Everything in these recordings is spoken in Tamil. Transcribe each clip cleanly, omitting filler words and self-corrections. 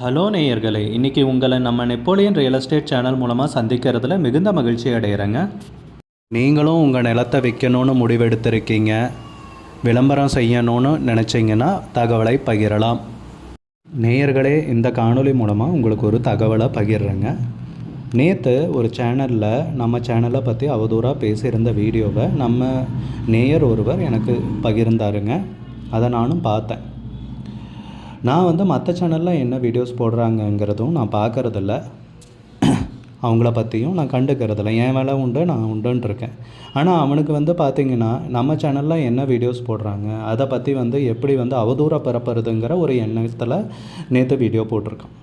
ஹலோ நேயர்களே, இன்றைக்கி உங்களை நம்ம நெப்போலியன் ரியல் எஸ்டேட் சேனல் மூலமாக சந்திக்கிறதுல மிகுந்த மகிழ்ச்சி அடைகிறேங்க. நீங்களும் உங்கள் நிலத்தை விற்கணும்னு முடிவெடுத்திருக்கீங்க, விளம்பரம் செய்யணும்னு நினச்சிங்கன்னா தகவலை பகிரலாம். நேயர்களே, இந்த காணொளி மூலமாக உங்களுக்கு ஒரு தகவலை பகிர்றேங்க. நேற்று ஒரு சேனலில் நம்ம சேனலை பற்றி அவதூறாக பேசியிருந்த வீடியோவை நம்ம நேயர் ஒருவர் எனக்கு பகிர்ந்தாருங்க. அதை நானும் பார்த்தேன். நான் மற்ற சேனலில் என்ன வீடியோஸ் போடுறாங்கங்கிறதும் நான் பார்க்குறதில்ல, அவங்கள பற்றியும் நான் கண்டுக்கிறதில்ல. என் வேலை உண்டு, நான் உண்டுன்ட்ருக்கேன். ஆனால் அவனுக்கு பார்த்திங்கன்னா நம்ம சேனலில் என்ன வீடியோஸ் போடுறாங்க, அதை பற்றி எப்படி அவதூறாக பரப்புறதுங்கிற ஒரு எண்ணத்தில் நேற்று வீடியோ போட்டிருக்கான்.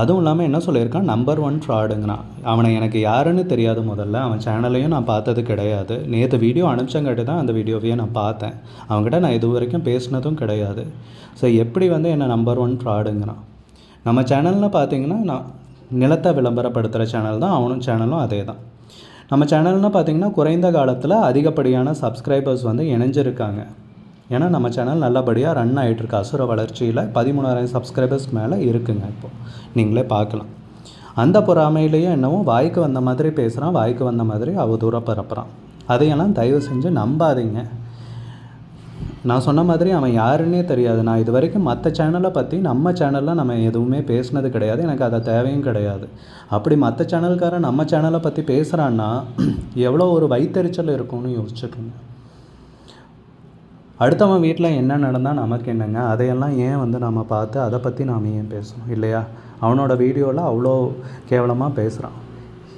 அதுவும் இல்லாமல் என்ன சொல்லியிருக்கான், நம்பர் 1 ஃப்ராடுங்கிறான். அவனை எனக்கு யாருன்னு தெரியாது. முதல்ல அவன் சேனலையும் நான் பார்த்தது கிடையாது. நேற்று வீடியோ அனுப்பிச்சங்காட்டி தான் அந்த வீடியோவையே நான் பார்த்தேன். அவங்ககிட்ட நான் இது வரைக்கும் பேசினதும் கிடையாது. ஸோ எப்படி என்னை நம்பர் 1 ஃப்ராடுங்கிறான். நம்ம சேனலில் பார்த்திங்கன்னா நான் நிலத்தை விளம்பரப்படுத்துகிற சேனல் தான், அவனும் சேனலும் அதே தான். நம்ம சேனல்னால் பார்த்திங்கன்னா குறைந்த காலத்தில் அதிகப்படியான சப்ஸ்கிரைபர்ஸ் இணைஞ்சிருக்காங்க. ஏன்னா நம்ம சேனல் நல்லபடியாக ரன் ஆகிட்டுருக்கு. அசுர வளர்ச்சியில் 13,000 சப்ஸ்கிரைபர்ஸ் மேலே இருக்குங்க. இப்போது நீங்களே பார்க்கலாம். அந்த பொறாமையிலேயே என்னவோ வாய்க்கு வந்த மாதிரி பேசுகிறான், வாய்க்கு வந்த மாதிரி அவதூறாக பரப்புகிறான். அதையெல்லாம் தயவு செஞ்சு நம்பாதீங்க. நான் சொன்ன மாதிரி அவன் யாருன்னே தெரியாது. நான் இது வரைக்கும் மற்ற சேனலை பற்றி நம்ம சேனலில் நம்ம எதுவுமே பேசினது கிடையாது. எனக்கு அதை தேவையும் கிடையாது. அப்படி மற்ற சேனல்காரன் நம்ம சேனலை பற்றி பேசுகிறான்னா எவ்வளோ ஒரு வயிற்றெரிச்சல் இருக்கும்னு யோசிச்சுக்கோங்க. அடுத்தவன் வீட்டில் என்ன நடந்தால் நமக்கு என்னங்க? அதையெல்லாம் ஏன் நம்ம பார்த்து அதை பற்றி நாம் ஏன் பேசணும் இல்லையா? அவனோட வீடியோவில் அவ்வளோ கேவலமாக பேசுகிறான்.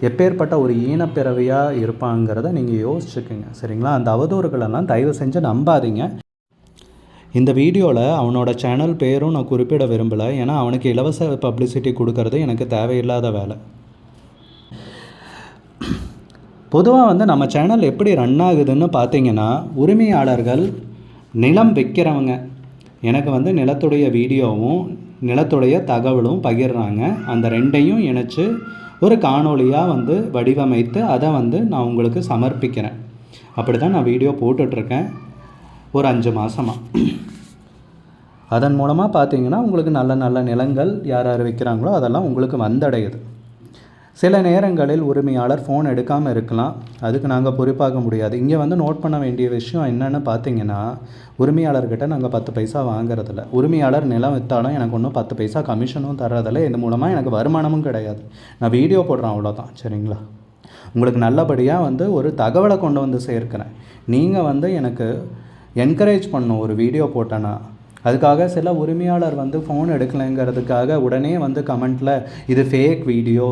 எப்பேற்பட்ட ஒரு ஈனப்பிறவியாக இருப்பாங்கிறத நீங்கள் யோசிச்சுக்குங்க, சரிங்களா? அந்த அவதூறுகளெல்லாம் தயவு செஞ்சு நம்பாதீங்க. இந்த வீடியோவில் அவனோட சேனல் பேரும் நான் குறிப்பிட விரும்பலை. ஏன்னா அவனுக்கு இலவச பப்ளிசிட்டி கொடுக்கறது எனக்கு தேவையில்லாத வேலை. பொதுவாக நம்ம சேனல் எப்படி ரன் ஆகுதுன்னு பார்த்தீங்கன்னா, உரிமையாளர்கள் நிலம் விற்கிறவங்க எனக்கு நிலத்துடைய வீடியோவும் நிலத்துடைய தகவலும் பகிர்றாங்க. அந்த ரெண்டையும் இணைச்சு ஒரு காணொலியாக வடிவமைத்து அதை நான் உங்களுக்கு சமர்ப்பிக்கிறேன். அப்படி தான் நான் வீடியோ போட்டுட்ருக்கேன் ஒரு 5 மாதமாக. அதன் மூலமாக பார்த்தீங்கன்னா உங்களுக்கு நல்ல நல்ல நிலங்கள் யார் யார் விற்கிறாங்களோ அதெல்லாம் உங்களுக்கு வந்தடையுது. சில நேரங்களில் உரிமையாளர் ஃபோன் எடுக்காமல் இருக்கலாம், அதுக்கு நாங்கள் பொறுப்பாக முடியாது. இங்கே நோட் பண்ண வேண்டிய விஷயம் என்னென்னு பார்த்தீங்கன்னா, உரிமையாளர்கிட்ட நாங்கள் 10 பைசா வாங்குறதில்ல. உரிமையாளர் நிலம் விற்றாலும் எனக்கு ஒன்றும் 10 பைசா கமிஷனும் தர்றதில்ல. இது மூலமாக எனக்கு வருமானமும் கிடையாது. நான் வீடியோ போடுறேன், அவ்வளோதான், சரிங்களா? உங்களுக்கு நல்லபடியாக ஒரு தகவலை கொண்டு சேர்க்கிறேன். நீங்கள் எனக்கு என்கரேஜ் பண்ணணும். ஒரு வீடியோ போட்டேன்னா அதுக்காக சில உரிமையாளர் ஃபோன் எடுக்கலைங்கிறதுக்காக உடனே கமெண்ட்டில் இது ஃபேக் வீடியோ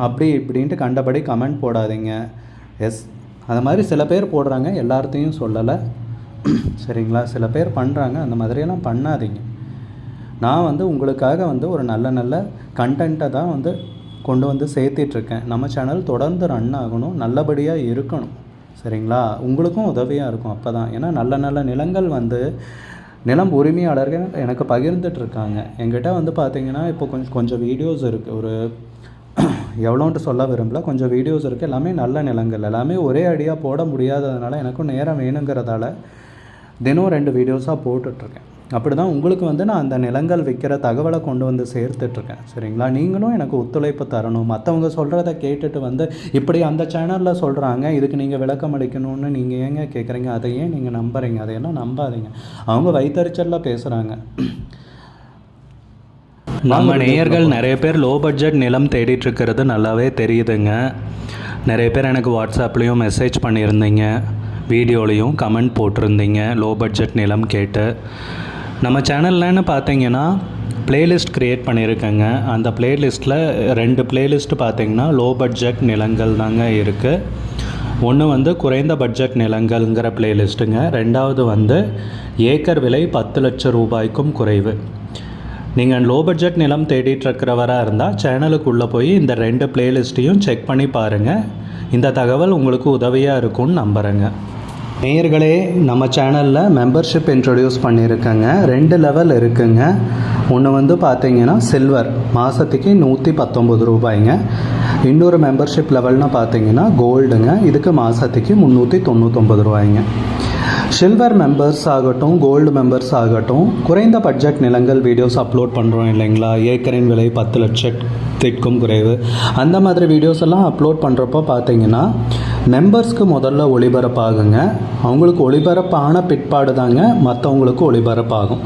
அப்படி இப்படின்ட்டு கண்டபடி கமெண்ட் போடாதீங்க. எஸ், அது மாதிரி சில பேர் போடுறாங்க, எல்லாத்தையும் சொல்லலை, சரிங்களா? சில பேர் பண்ணுறாங்க, அந்த மாதிரியெல்லாம் பண்ணாதீங்க. நான் உங்களுக்காக ஒரு நல்ல நல்ல கண்டென்ட்டை தான் கொண்டு சேர்த்திட்ருக்கேன். நம்ம சேனல் தொடர்ந்து ரன் ஆகணும், நல்லபடியாக இருக்கணும், சரிங்களா? உங்களுக்கும் உதவியாக இருக்கும் அப்போ தான். ஏன்னா நல்ல நல்ல நிலங்கள் நிலம் உரிமையாளர்கள் எனக்கு பகிர்ந்துட்டுருக்காங்க. என்கிட்ட பார்த்தீங்கன்னா இப்போ கொஞ்சம் வீடியோஸ் இருக்குது. ஒரு எவ்வளோன்ட்டு சொல்ல விரும்பல, கொஞ்சம் வீடியோஸ் இருக்குது. எல்லாமே நல்ல நிலங்கள், எல்லாமே ஒரே அடியாக போட முடியாததுனால எனக்கும் நேரம் வேணுங்கிறதால தினம் 2 வீடியோஸாக போட்டுட்ருக்கேன். அப்படி தான் உங்களுக்கு நான் அந்த நிலங்கள் விற்கிற தகவலை கொண்டு சேர்த்துட்ருக்கேன், சரிங்களா? நீங்களும் எனக்கு ஒத்துழைப்பு தரணும். மற்றவங்க சொல்கிறத கேட்டுட்டு இப்படி அந்த சேனலில் சொல்கிறாங்க, இதுக்கு நீங்கள் விளக்கம் அளிக்கணும்னு நீங்கள் ஏங்க கேட்குறீங்க? அதை ஏன் நீங்கள் நம்புறீங்க? அதையெல்லாம் நம்பாதீங்க. அவங்க வயிற்றறிச்சலில் பேசுகிறாங்க. நம்ம நேயர்கள் நிறைய பேர் லோ பட்ஜெட் நிலம் தேடிட்டுருக்கிறது நல்லாவே தெரியுதுங்க. நிறைய பேர் எனக்கு வாட்ஸ்அப்லேயும் மெசேஜ் பண்ணியிருந்தீங்க, வீடியோலையும் கமெண்ட் போட்டிருந்தீங்க லோ பட்ஜெட் நிலம் கேட்டு. நம்ம சேனல்லன்னு பார்த்தீங்கன்னா ப்ளேலிஸ்ட் க்ரியேட் பண்ணியிருக்கேங்க. அந்த ப்ளேலிஸ்ட்டில் 2 ப்ளேலிஸ்ட்டு பார்த்தீங்கன்னா லோ பட்ஜெட் நிலங்கள் தாங்க இருக்குது. ஒன்று குறைந்த பட்ஜெட் நிலங்கள்ங்கிற ப்ளேலிஸ்ட்டுங்க. ரெண்டாவது ஏக்கர் விலை 10 லட்சம் ரூபாய்க்கும் குறைவு. நீங்கள் லோ பட்ஜெட் நிலம் தேடிட்டுருக்கிறவராக இருந்தால் சேனலுக்குள்ளே போய் இந்த 2 ப்ளேலிஸ்ட்டையும் செக் பண்ணி பாருங்கள். இந்த தகவல் உங்களுக்கு உதவியாக இருக்கும்னு நம்புகிறேங்க. நேயர்களே, நம்ம சேனலில் மெம்பர்ஷிப் இன்ட்ரடியூஸ் பண்ணியிருக்கேங்க. 2 லெவல் இருக்குங்க. ஒன்று பார்த்தீங்கன்னா சில்வர், மாதத்துக்கு 119 ரூபாய்ங்க. இன்னொரு மெம்பர்ஷிப் லெவல்னால் பார்த்தீங்கன்னா கோல்டுங்க, இதுக்கு மாதத்துக்கு 399 ரூபாய்ங்க. சில்வர் மெம்பர்ஸ் ஆகட்டும், கோல்டு மெம்பர்ஸ் ஆகட்டும், குறைந்த பட்ஜெட் நிலங்கள் வீடியோஸ் அப்லோட் பண்ணுறோம் இல்லைங்களா, ஏக்கரின் விலை 10 லட்சத்திற்கும் குறைவு, அந்த மாதிரி வீடியோஸ் எல்லாம் அப்லோட் பண்ணுறப்போ பார்த்தீங்கன்னா மெம்பர்ஸ்க்கு முதல்ல ஒளிபரப்பாகுங்க. அவங்களுக்கு ஒளிபரப்பான பிற்பாடு தாங்க மற்றவங்களுக்கு ஒளிபரப்பாகும்.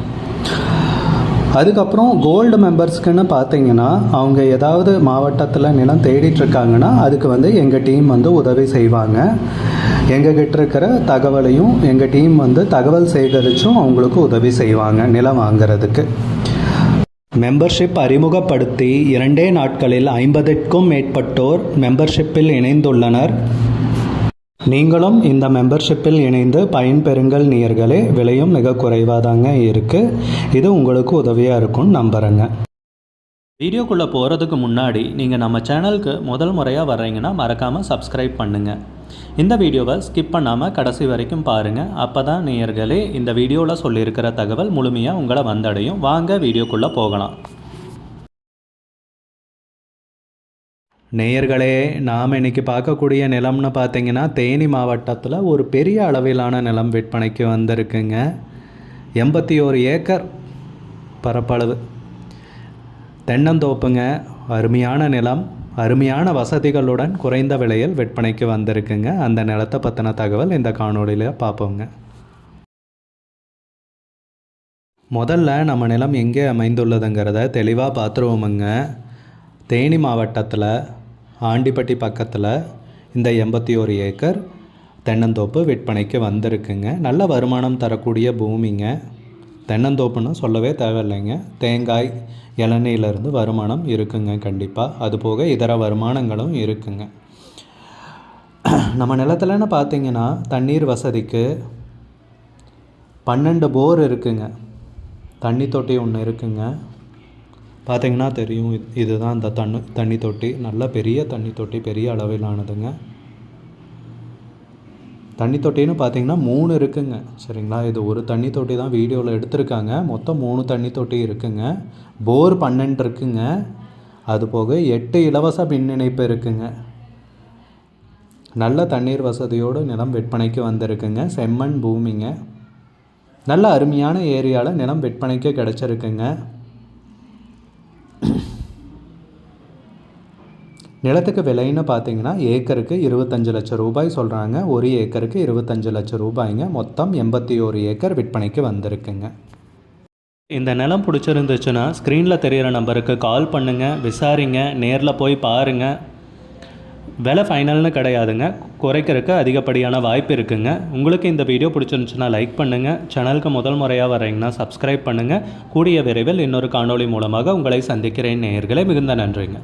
அதுக்கப்புறம் கோல்டு மெம்பர்ஸ்க்குன்னு பார்த்தீங்கன்னா அவங்க ஏதாவது மாவட்டத்தில் நிலம் தேடிட்டுருக்காங்கன்னா அதுக்கு வந்து எங்கள் டீம் வந்து உதவி செய்வாங்க. எங்ககிட்ட இருக்கிற தகவலையும் எங்கள் டீம் வந்து தகவல் சேகரித்தும் அவங்களுக்கு உதவி செய்வாங்க நிலம் வாங்கிறதுக்கு. மெம்பர்ஷிப் அறிமுகப்படுத்தி 2 நாட்களில் 50க்கும் மேற்பட்டோர் மெம்பர்ஷிப்பில் இணைந்துள்ளனர். நீங்களும் இந்த மெம்பர்ஷிப்பில் இணைந்து பயன்பெறுங்கள் நேயர்களே. விலையும் மிக குறைவாக தாங்க இருக்குது. இது உங்களுக்கு உதவியாக இருக்கும்னு நம்புகிறேங்க. வீடியோக்குள்ளே போகிறதுக்கு முன்னாடி நீங்கள் நம்ம சேனலுக்கு முதல் முறையாக வர்றீங்கன்னா மறக்காமல் சப்ஸ்கிரைப் பண்ணுங்கள். இந்த வீடியோவை ஸ்கிப் பண்ணாமல் கடைசி வரைக்கும் பாருங்கள். அப்போ தான் நேயர்களே இந்த வீடியோவில் சொல்லியிருக்கிற தகவல் முழுமையாக உங்களை வந்தடையும். வாங்க வீடியோக்குள்ளே போகலாம். நேயர்களே, நாம் இன்றைக்கி பார்க்கக்கூடிய நிலம்னு பார்த்தீங்கன்னா தேனி மாவட்டத்தில் ஒரு பெரிய அளவிலான நிலம் விற்பனைக்கு வந்திருக்குங்க. 81 ஏக்கர் பரப்பளவு தென்னந்தோப்புங்க. அருமையான நிலம், அருமையான வசதிகளுடன் குறைந்த விலையில் விற்பனைக்கு வந்திருக்குங்க. அந்த நிலத்தை பற்றின தகவல் இந்த காணொளியில் பார்ப்போங்க. முதல்ல நம்ம நிலம் எங்கே அமைந்துள்ளதுங்கிறத தெளிவாக பார்த்துருவோமுங்க. தேனி மாவட்டத்தில் ஆண்டிப்பட்டி பக்கத்தில் இந்த 81 ஏக்கர் தென்னந்தோப்பு விற்பனைக்கு வந்திருக்குங்க. நல்ல வருமானம் தரக்கூடிய பூமிங்க. தென்னந்தோப்புன்னு சொல்லவே தேவையில்லைங்க. தேங்காய், இளநீரிலிருந்து வருமானம் இருக்குங்க கண்டிப்பாக. அதுபோக இதர வருமானங்களும் இருக்குங்க. நம்ம நிலத்தில்னு பார்த்தீங்கன்னா தண்ணீர் வசதிக்கு 12 போர் இருக்குங்க. தண்ணி தொட்டி ஒன்று இருக்குங்க. பார்த்திங்கன்னா தெரியும், இதுதான் இந்த தண்ணி தொட்டி. நல்ல பெரிய தண்ணி தொட்டி, பெரிய அளவிலானதுங்க. தண்ணி தொட்டின்னு பார்த்திங்கன்னா 3 இருக்குங்க. சரிங்களா, இது ஒரு தண்ணி தொட்டி தான் வீடியோவில் எடுத்திருக்காங்க. மொத்தம் 3 தண்ணி தொட்டி இருக்குங்க. போர் 12 இருக்குங்க. அதுபோக 8 இலவச மின் இணைப்பு இருக்குங்க. நல்ல தண்ணீர் வசதியோடு நிலம் விற்பனைக்கு வந்திருக்குங்க. செம்மண் பூமிங்க. நல்ல அருமையான ஏரியாவில் நிலம் விற்பனைக்கு கிடச்சிருக்குங்க. நிலத்துக்கு விலைன்னு பார்த்தீங்கன்னா ஏக்கருக்கு 25 லட்சம் ரூபாய் சொல்கிறாங்க. ஒரு ஏக்கருக்கு 25 லட்சம் ரூபாய்ங்க. மொத்தம் 81 ஏக்கர் விற்பனைக்கு வந்திருக்குங்க. இந்த நிலம் பிடிச்சிருந்துச்சுன்னா ஸ்க்ரீனில் தெரிகிற நம்பருக்கு கால் பண்ணுங்கள், விசாரிங்க, நேரில் போய் பாருங்கள். விலை ஃபைனல்னு கிடையாதுங்க, குறைக்கிறதுக்கு அதிகப்படியான வாய்ப்பு இருக்குங்க. உங்களுக்கு இந்த வீடியோ பிடிச்சிருந்துச்சுன்னா லைக் பண்ணுங்கள். சேனலுக்கு முதல் முறையாக வரீங்கன்னா சப்ஸ்கிரைப் பண்ணுங்கள். கூடிய விரைவில் இன்னொரு காணொளி மூலமாக உங்களை சந்திக்கிறேன் நேயர்களே. மிகுந்த நன்றிங்க.